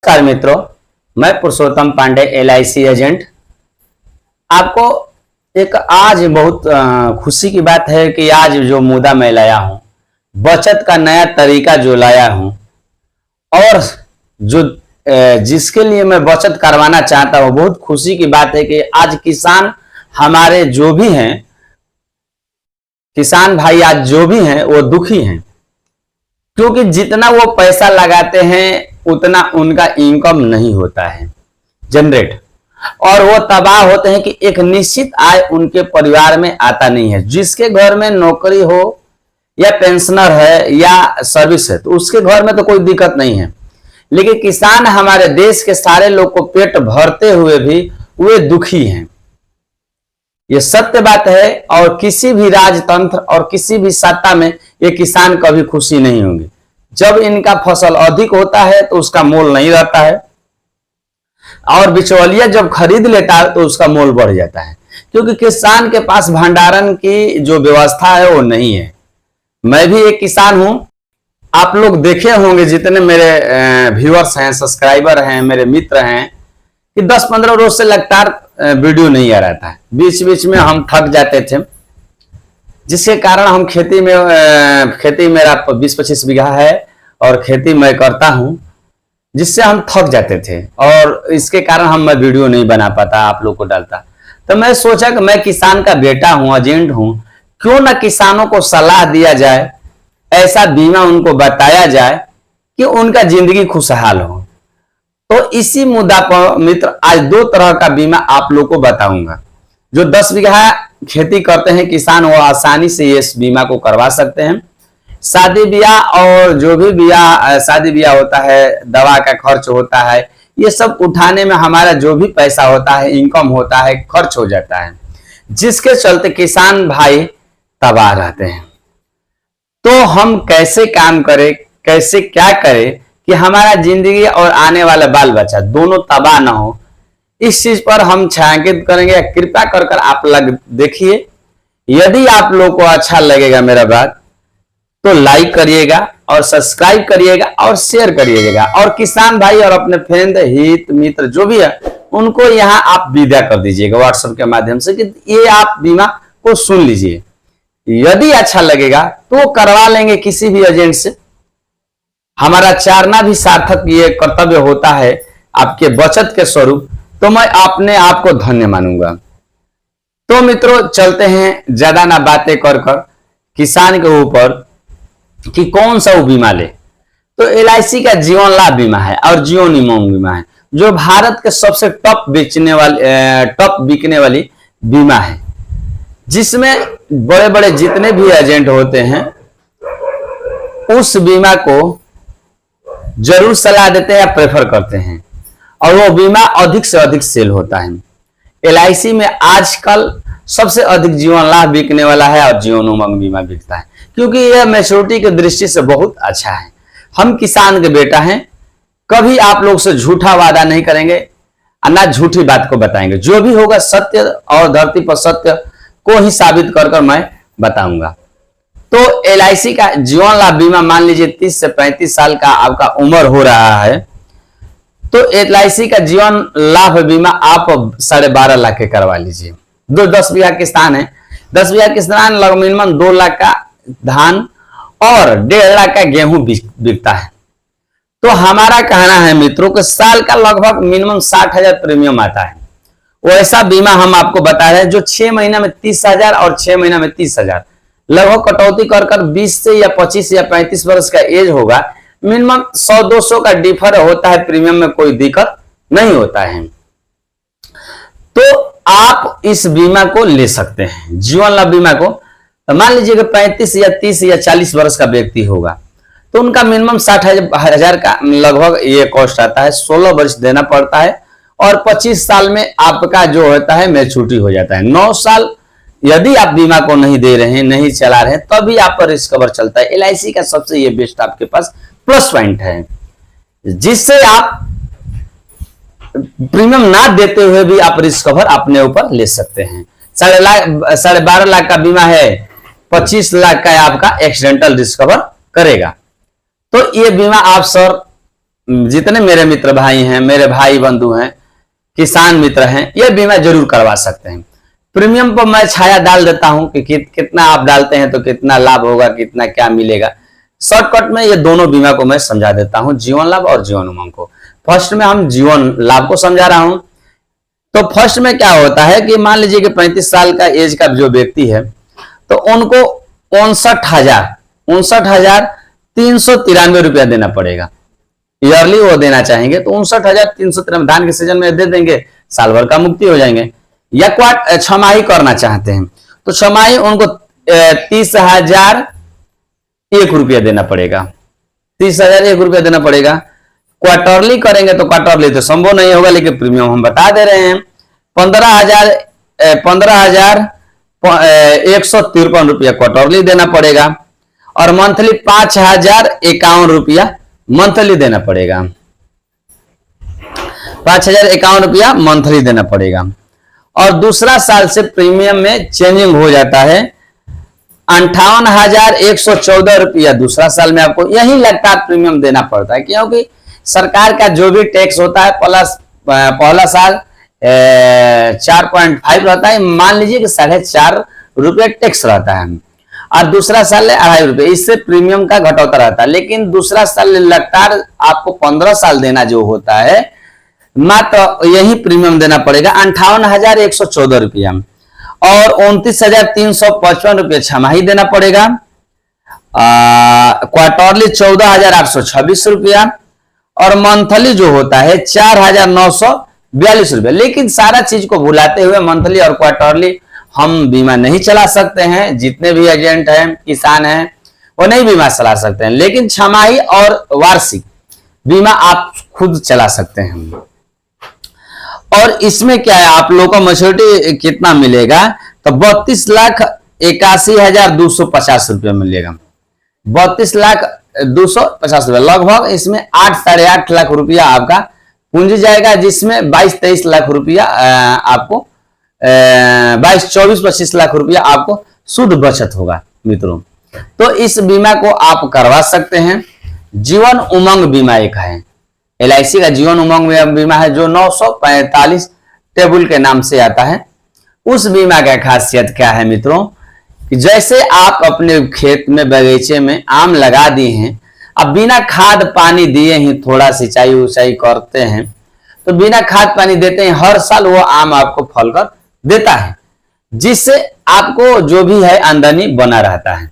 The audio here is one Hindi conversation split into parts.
नमस्कार मित्रों, मैं पुरुषोत्तम पांडे LIC एजेंट। आपको एक आज बहुत खुशी की बात है कि आज जो मुद्दा मैं लाया हूं, बचत का नया तरीका जो लाया हूं और जो जिसके लिए मैं बचत करवाना चाहता हूं, बहुत खुशी की बात है कि आज किसान हमारे जो भी हैं, किसान भाई आज जो भी हैं वो दुखी हैं, क्योंकि जितना वो पैसा लगाते हैं उतना उनका इनकम नहीं होता है जनरेट, और वो तबाह होते हैं कि एक निश्चित आय उनके परिवार में आता नहीं है। जिसके घर में नौकरी हो या पेंशनर है या सर्विस है तो उसके घर में तो कोई दिक्कत नहीं है, लेकिन किसान हमारे देश के सारे लोग को पेट भरते हुए भी वे दुखी हैं। ये सत्य बात है, और किसी भी राजतंत्र और किसी भी सत्ता में ये किसान कभी खुशी नहीं होंगे। जब इनका फसल अधिक होता है तो उसका मोल नहीं रहता है, और बिचौलिया जब खरीद लेता है तो उसका मोल बढ़ जाता है, क्योंकि किसान के पास भंडारण की जो व्यवस्था है वो नहीं है। मैं भी एक किसान हूं। आप लोग देखे होंगे, जितने मेरे व्यूअर्स हैं, सब्सक्राइबर हैं, मेरे मित्र हैं, कि 10-15 रोज से लगातार वीडियो नहीं आ रहा था। बीच बीच में हम थक जाते थे, जिसके कारण हम खेती मेरा 20-25 बीघा है और खेती मैं करता हूं, जिससे हम थक जाते थे और इसके कारण मैं वीडियो नहीं बना पाता, आप लोग को डालता। तो मैं सोचा कि मैं किसान का बेटा हूं, एजेंट हूं, क्यों ना किसानों को सलाह दिया जाए, ऐसा बीमा उनको बताया जाए कि उनका जिंदगी खुशहाल हो। तो इसी मुद्दा पर मित्र आज 2 तरह का बीमा आप लोग को बताऊंगा। जो 10 बीघा खेती करते हैं किसान, वो आसानी से इस बीमा को करवा सकते हैं। शादी ब्याह और जो भी ब्याह शादी ब्याह होता है, दवा का खर्च होता है, ये सब उठाने में हमारा जो भी पैसा होता है, इनकम होता है, खर्च हो जाता है, जिसके चलते किसान भाई तबाह रहते हैं। तो हम कैसे काम करें, कैसे क्या करें कि हमारा जिंदगी और आने वाला बाल बच्चा दोनों तबाह ना हो, इस चीज पर हम छायांकित करेंगे। कृपया कर आप लोग देखिए। यदि आप लोग को अच्छा लगेगा मेरा बात तो लाइक करिएगा और सब्सक्राइब करिएगा और शेयर करिएगा, और किसान भाई और अपने फ्रेंड हित मित्र जो भी है उनको यहाँ आप विदा कर दीजिएगा व्हाट्सएप के माध्यम से कि ये आप बीमा को सुन लीजिए। यदि अच्छा लगेगा तो करवा लेंगे किसी भी एजेंट से। हमारा चारना भी सार्थक ये कर्तव्य होता है आपके बचत के स्वरूप, तो मैं अपने आप को धन्य मानूंगा। तो मित्रों चलते हैं ज्यादा ना बातें कर किसान के ऊपर कि कौन सा वो बीमा ले। तो LIC का जीवन लाभ बीमा है और जीवन उमंग बीमा है, जो भारत के सबसे टॉप बिकने वाली बीमा है, जिसमें बड़े बड़े जितने भी एजेंट होते हैं उस बीमा को जरूर सलाह देते हैं या प्रेफर करते हैं, और वो बीमा अधिक से अधिक सेल होता है। LIC में आजकल सबसे अधिक जीवन लाभ बिकने वाला है और जीवन उमंग बीमा बिकता है, क्योंकि यह मैच्योरिटी की दृष्टि से बहुत अच्छा है। हम किसान के बेटा हैं, कभी आप लोग से झूठा वादा नहीं करेंगे, ना झूठी बात को बताएंगे। जो भी होगा सत्य और धरती पर सत्य को ही साबित कर मैं बताऊंगा। तो LIC का जीवन लाभ बीमा मान लीजिए 30 से 35 साल का आपका उम्र हो रहा है, तो LIC का जीवन लाभ बीमा आप 12.5 लाख के करवा लीजिए। 10 बीघा किसान है, 10 बीघा किसान लगभग मिनिमम 2 लाख का धान और 1.5 लाख का गेहूं बिकता है। तो हमारा कहना है मित्रों कि साल का लगभग मिनिमम 60,000 प्रीमियम आता है। वैसा बीमा हम आपको बता रहे हैं जो 6 महीना में 30,000 और 6 महीना में 30,000 लगभग कटौती कर 20 से या 25 या 35 वर्ष का एज होगा, मिनिमम 100-200 का डिफर होता है प्रीमियम में, कोई दिक्कत नहीं होता है। तो आप इस बीमा को ले सकते हैं, जीवन लाभ बीमा को। तो मान लीजिए कि 35 या 30 या 40 वर्ष का व्यक्ति होगा तो उनका मिनिमम 60,000 का लगभग ये कॉस्ट आता है। 16 वर्ष देना पड़ता है और 25 साल में आपका जो होता है मैच्योरिटी हो जाता है। 9 साल यदि आप बीमा को नहीं दे रहे हैं, नहीं चला रहे हैं, तभी आप पर रिस्क कवर चलता है। LIC का सबसे ये बेस्ट आपके पास प्लस पॉइंट है, जिससे आप प्रीमियम ना देते हुए भी आप रिस्क कवर अपने ऊपर ले सकते हैं। 12.5 लाख का बीमा है, 25 लाख का आपका एक्सीडेंटल रिस्क कवर करेगा। तो ये बीमा आप सर जितने मेरे मित्र भाई हैं, मेरे भाई बंधु हैं, किसान मित्र हैं, ये बीमा जरूर करवा सकते हैं। प्रीमियम पर मैं छाया डाल देता हूं कि कितना आप डालते हैं तो कितना लाभ होगा, कितना क्या मिलेगा। शॉर्टकट में ये दोनों बीमा को मैं समझा देता हूं, जीवन लाभ और जीवन उमंग को। फर्स्ट में हम जीवन लाभ को समझा रहा हूं। तो फर्स्ट में क्या होता है कि मान लीजिए कि 35 साल का एज का जो व्यक्ति है, तो उनको 59,393 रुपया देना पड़ेगा। ईयरली वो देना चाहेंगे तो 59,393 धान के सीजन में दे देंगे, साल भर का मुक्ति हो जाएंगे। या छमाही करना चाहते हैं तो छमाही उनको 30,001 रुपया देना पड़ेगा, 30,001 रुपया देना पड़ेगा। क्वार्टरली करेंगे तो क्वार्टरली तो संभव नहीं होगा, लेकिन प्रीमियम हम बता दे रहे हैं 15,153 रुपया क्वार्टरली देना पड़ेगा और मंथली 5,051 रुपया मंथली देना पड़ेगा, 5,051 रुपया मंथली देना पड़ेगा। और दूसरा साल से प्रीमियम में चेंजिंग हो जाता है, 58,114 रुपया दूसरा साल में आपको यही लगातार प्रीमियम देना पड़ता है, क्योंकि सरकार का जो भी टैक्स होता है प्लस पहला साल 4.5 रहता है, मान लीजिए कि 4.5 रुपये टैक्स रहता है और दूसरा साल 2.5 रुपये, इससे प्रीमियम का घटौता रहता है। लेकिन दूसरा साल लगातार आपको 15 साल देना जो होता है, मात्र यही प्रीमियम देना पड़ेगा 58,114 रुपया और 29,355 रुपये छमाही देना पड़ेगा। क्वार्टरली 14,826 रुपया और मंथली जो होता है 4,942 रुपये। लेकिन सारा चीज को भुलाते हुए मंथली और क्वार्टरली हम बीमा नहीं चला सकते हैं। जितने भी एजेंट हैं, किसान हैं, वो नहीं बीमा चला सकते हैं, लेकिन छमाही और वार्षिक बीमा आप खुद चला सकते हैं। और इसमें क्या है, आप लोगों को मैच्योरिटी कितना मिलेगा, तो 32,81,250 रुपये मिलेगा, 32,250 रुपये लगभग। इसमें 8 साढ़े 8 लाख रुपया आपका पूंजी जाएगा, जिसमें 22-23 लाख रुपया आपको 22-24-25 लाख रुपया आपको शुद्ध बचत होगा मित्रों। तो इस बीमा को आप करवा सकते हैं। जीवन उमंग बीमा एक है, LIC का जीवन उमंग बीमा है जो 945 टेबल के नाम से आता है। उस बीमा का खासियत क्या है मित्रों, कि जैसे आप अपने खेत में बगीचे में आम लगा दिए हैं, अब बिना खाद पानी दिए ही थोड़ा सिंचाई उचाई करते हैं, तो बिना खाद पानी देते हैं हर साल वो आम आपको फल कर देता है, जिससे आपको जो भी है आमदनी बना रहता है।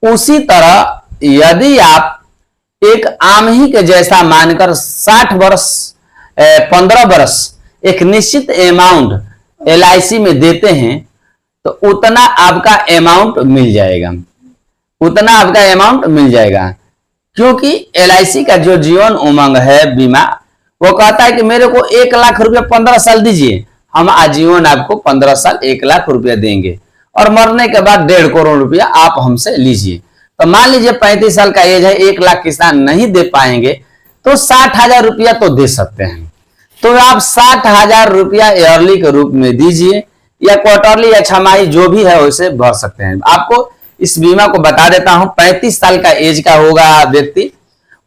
उसी तरह यदि आप एक आम ही के जैसा मानकर 60 वर्ष 15 वर्ष एक निश्चित अमाउंट LIC में देते हैं, तो उतना आपका अमाउंट मिल जाएगा, उतना आपका अमाउंट मिल जाएगा। क्योंकि LIC का जो जीवन उमंग है बीमा, वो कहता है कि मेरे को 1 लाख रुपया 15 साल दीजिए, हम आजीवन आपको 15 साल 1 लाख रुपया देंगे और मरने के बाद 1.5 करोड़ रुपया आप हमसे लीजिए। तो मान लीजिए 35 साल का एज है, 1 लाख किसान नहीं दे पाएंगे तो 60,000 रुपया तो दे सकते हैं। तो आप 60,000 रुपया ईयरली के रूप में दीजिए, या क्वार्टरली या छमाही जो भी है वैसे भर सकते हैं। आपको इस बीमा को बता देता हूं, 35 साल का एज का होगा व्यक्ति,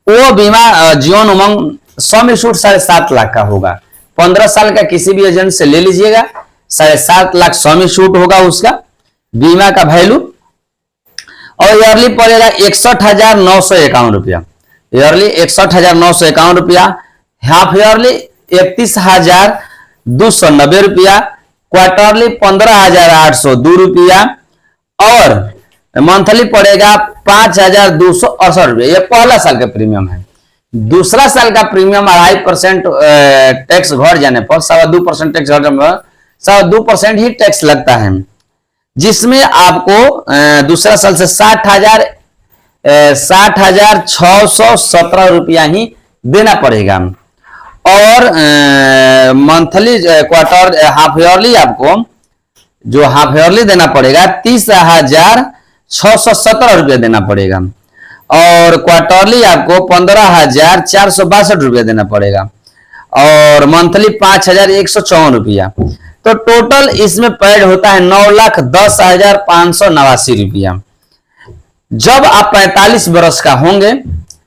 वो बीमा जीवन उमंग सम एश्योर्ड 7.5 लाख का होगा। 15 साल का किसी भी एजेंट से ले लीजिएगा, 7.5 लाख सम एश्योर्ड होगा उसका बीमा का वैल्यू। और ईयरली पड़ेगा 61,951 रुपया, ईयरली 61,951 रुपया। हाफ ईयरली 31,290 रुपया, क्वार्टरली 15,802 रुपया और मंथली पड़ेगा 5,268 रुपया। यह पहला साल का प्रीमियम है। दूसरा साल का प्रीमियम 2.5% टैक्स घट जाने पर 2.25% टैक्स घट जाने पर 2.25% ही टैक्स लगता है, जिसमें आपको दूसरा साल से 60,617 रुपया ही देना पड़ेगा। और मंथली क्वार्टर हाफ ईयरली आपको जो हाफ ईयरली देना पड़ेगा 30,617 रुपया देना पड़ेगा और क्वार्टरली आपको 15,462 रुपया देना पड़ेगा और मंथली 5,154 रुपया। तो टोटल इसमें पेड होता है 9,10,589 रुपया। जब आप 45 वर्ष का होंगे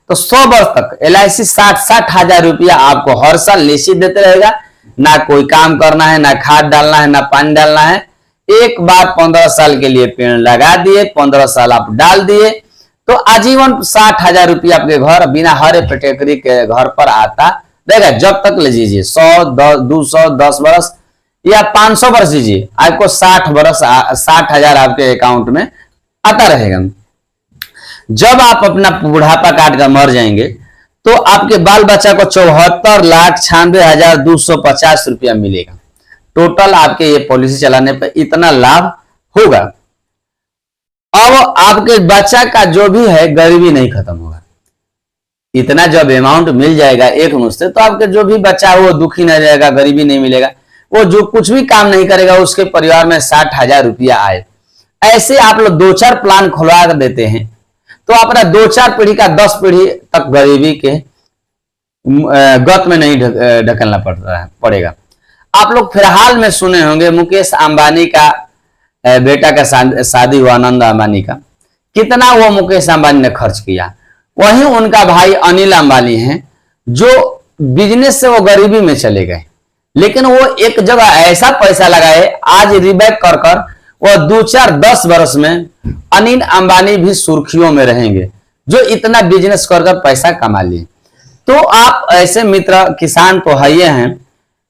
तो 100 वर्ष तक LIC 60,000 रुपया आपको हर साल निश्चित देते रहेगा। ना कोई काम करना है, ना खाद डालना है, ना पानी डालना है। एक बार 15 साल के लिए पेड़ लगा दिए, 15 साल आप डाल दिए, तो आजीवन 60,000 रुपया आपके घर बिना हरे कैटेगरी के घर पर आता रहेगा। जब तक ले लीजिए 100, 200, 10 वर्ष या 500 वर्ष दीजिए, आपको 60,000 आपके अकाउंट में आता रहेगा। जब आप अपना बुढ़ापा काट कर मर जाएंगे तो आपके बाल बच्चा को 74,96,250 रुपया मिलेगा। टोटल आपके ये पॉलिसी चलाने पर इतना लाभ होगा। अब आपके बच्चा का जो भी है गरीबी नहीं खत्म होगा। इतना जब अमाउंट मिल जाएगा एक मुश्त, तो आपके जो भी बच्चा है वो दुखी नहीं रहेगा, गरीबी नहीं मिलेगा। वो जो कुछ भी काम नहीं करेगा उसके परिवार में 60,000 रुपया आए। ऐसे आप लोग 2-4 प्लान खुलवा देते हैं तो अपना 2-4 पीढ़ी का 10 पीढ़ी तक गरीबी के गत में नहीं ढकलना पड़ेगा। आप लोग फिलहाल में सुने होंगे मुकेश अंबानी का बेटा का शादी हुआ, आनंद अंबानी का। कितना वो मुकेश अंबानी ने खर्च किया। वहीं उनका भाई अनिल अंबानी है जो बिजनेस से वो गरीबी में चले गए, लेकिन वो एक जगह ऐसा पैसा लगाए, आज रिबैक कर कर वो 2-4-10 वर्ष में अनिल अंबानी भी सुर्खियों में रहेंगे, जो इतना बिजनेस कर कर पैसा कमा लिए। तो आप ऐसे मित्र किसान तो है हैं,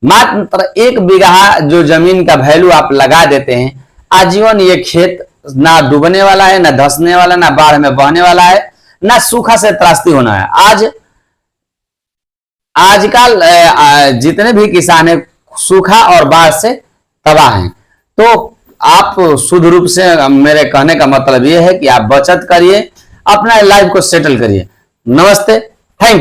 मात्र 1 बीघा जो जमीन का वैल्यू आप लगा देते हैं, आजीवन ये खेत ना डूबने वाला है, ना धंसने वाला, ना बाढ़ में बहने वाला है, ना सूखा से त्रासदी होना है। आजकल जितने भी किसान हैं सूखा और बाढ़ से तबाह हैं। तो आप शुद्ध रूप से, मेरे कहने का मतलब यह है कि आप बचत करिए, अपना लाइफ को सेटल करिए। नमस्ते।